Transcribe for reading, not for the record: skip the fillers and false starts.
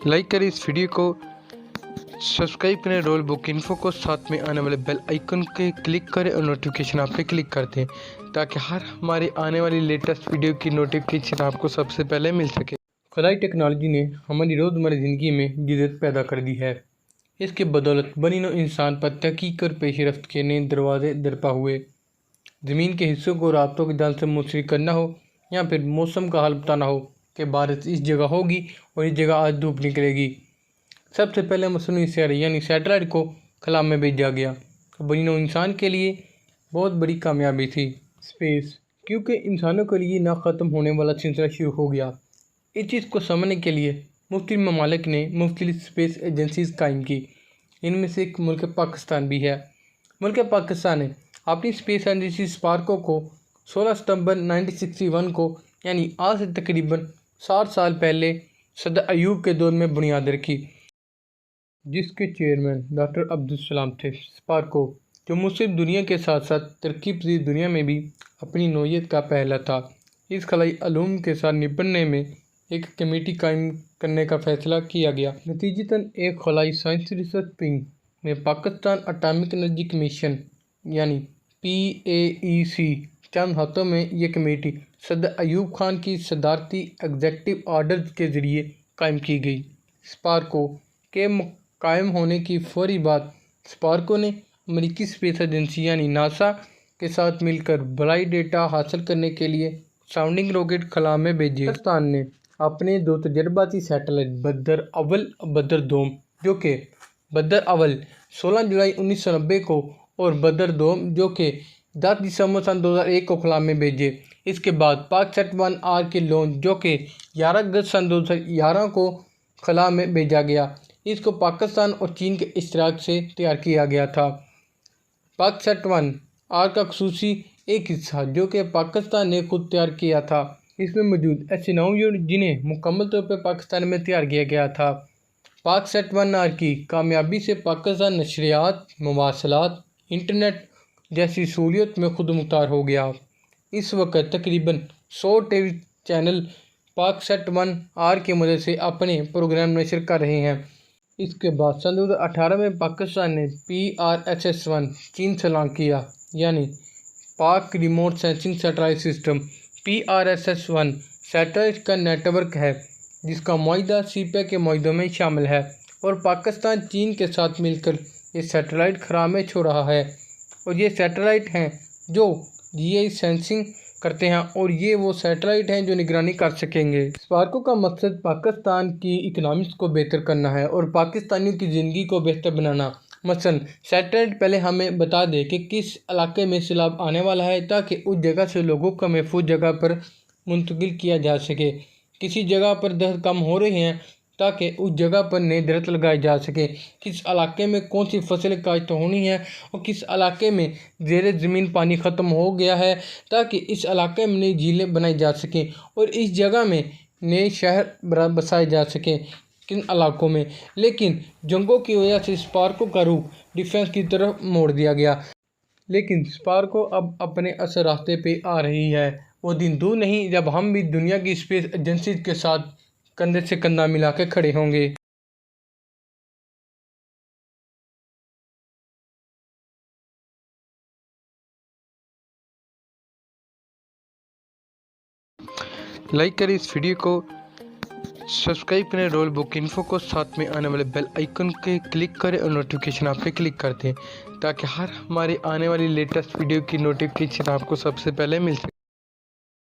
Like करें इस video को, सब्सक्राइब करें रोल बुक इन्फो को, साथ में आने वाले बेल आइकन के क्लिक करें और नोटिफिकेशन आप पे क्लिक कर दें ताकि हर हमारी आने वाली लेटेस्ट वीडियो की नोटिफिकेशन आपको सबसे पहले मिल सके। खलाई टेक्नोलॉजी ने हमारी रोज़मर्रा ज़िंदगी में जदीद पैदा कर दी है। इसके बदौलत बनी नौ इंसान पर तहकीक और पेशरफ्त के नए दरवाजे दरपा हुए। ज़मीन के हिस्सों को राब्तों के जाल से मुंसलिक करना हो या फिर मौसम का हाल बताना हो कि बारिश इस जगह होगी और इस जगह आज धूप निकलेगी। सबसे पहले मसनूई सैयारे यानी सैटेलाइट को खला में भेजा गया, बनी नौ इंसान के लिए बहुत बड़ी कामयाबी थी। स्पेस, क्योंकि इंसानों के लिए ना ख़त्म होने वाला सिलसिला शुरू हो गया। इस चीज़ को समझने के लिए मुख्तलिफ ममालिक ने मुख्तलिफ स्पेस एजेंसीज़ कायम की। इनमें से एक मुल्क पाकिस्तान भी है। मुल्क पाकिस्तान ने अपनी स्पेस एजेंसी स्पार्को को 16 सितंबर 1961 को यानी आज से तकरीबन 60 साल पहले सदर अयूब के दौर में बुनियाद रखी, जिसके चेयरमैन डॉक्टर अब्दुल सलाम थे। स्पार्को, जो मुस्लिम दुनिया के साथ साथ तरक्की पजीर दुनिया में भी अपनी नौयत का पहला था, इस खलाई अलूम के साथ निपटने में एक कमेटी कायम करने का फैसला किया गया। नतीजतन एक खलाई साइंस रिसर्च विंग में पाकिस्तान एटॉमिक एनर्जी कमीशन यानी PAEC चंद हाथों में यह कमेटी सदर अयूब खान की सदारती एग्जेक्टिव आर्डर के ज़रिए कायम की गई। स्पार्को के कायम होने की फौरी बाद स्पार्को ने अमेरिकी स्पेस एजेंसी यानी नासा के साथ मिलकर बलाई डेटा हासिल करने के लिए साउंडिंग रॉकेट खला में भेजे। पाकिस्तान ने अपने दो तजर्बाती सैटेलाइट बदर अव्वल बदर दोम, जो कि बदर अव्वल 16 जुलाई 1990 को और बदर दोम जो कि 10 दिसंबर सन 2001 को खला में भेजे। इसके बाद पाक-सेट-1R के लॉन्च जो कि 11 अगस्त सन 2011 को खला में भेजा गया। इसको पाकिस्तान और चीन के इश्तराक से तैयार किया गया था। पाक-सेट-1R का खुसूसी एक हिस्सा जो कि पाकिस्तान ने खुद तैयार किया था, इसमें मौजूद ऐसे 9 यूनिट जिन्हें मुकम्मल तौर पर पाकिस्तान में तैयार किया गया था। पाक-सेट-1R की कामयाबी से पाकिस्तान नशरियात, मवासलात, इंटरनेट जैसी सहूलियत में खुद मुख्तार हो गया। इस वक्त तकरीबन 100 टीवी चैनल पाक-सेट-1R की मदद से अपने प्रोग्राम नशर कर रहे हैं। इसके बाद सन 2018 में पाकिस्तान ने PRSS-1 चीन से लॉन्च किया, यानी पाक remote sensing satellite system. PRSS-1 satellite का नेटवर्क है जिसका मुआहिदा सीपे के मुआहिदों में शामिल है और पाकिस्तान चीन के साथ मिलकर ये सैटेलाइट खला में छोड़ रहा है। और ये सैटेलाइट हैं जो GI सेंसिंग करते हैं और ये वो सैटेलाइट हैं जो निगरानी कर सकेंगे। स्पार्को का मकसद पाकिस्तान की इकनॉमिक्स को बेहतर करना है और पाकिस्तानियों की ज़िंदगी को बेहतर बनाना। मसलन सैटेलाइट पहले हमें बता दे कि किस इलाके में सैलाब आने वाला है ताकि उस जगह से लोगों को महफूज जगह पर मुंतकिल किया जा सके। किसी जगह पर दरख्त कम हो रहे हैं ताकि उस जगह पर नए दरख्त लगाए जा सके। किस इलाके में कौन सी फसल काश्त होनी है और किस इलाके में ज़ेरे ज़मीन पानी ख़त्म हो गया है ताकि इस इलाके में नई झीलें बनाई जा सकें और इस जगह में नए शहर बसाए जा सकें किन इलाकों में। लेकिन जंगों की वजह से स्पार्को का रुख डिफेंस की तरफ मोड़ दिया गया। लेकिन स्पार्को अब अपने असल रास्ते पे आ रही है। वो दिन दूर नहीं जब हम भी दुनिया की स्पेस एजेंसी के साथ कंधे से कंधा मिला के खड़े होंगे। लाइक करें इस वीडियो को, सब्सक्राइब करें रोल बुक इन्फो को, साथ में आने वाले बेल आइकन के क्लिक करें और नोटिफिकेशन आप पे क्लिक कर दें ताकि हर हमारी आने वाली लेटेस्ट वीडियो की नोटिफिकेशन आपको सबसे पहले मिल सके।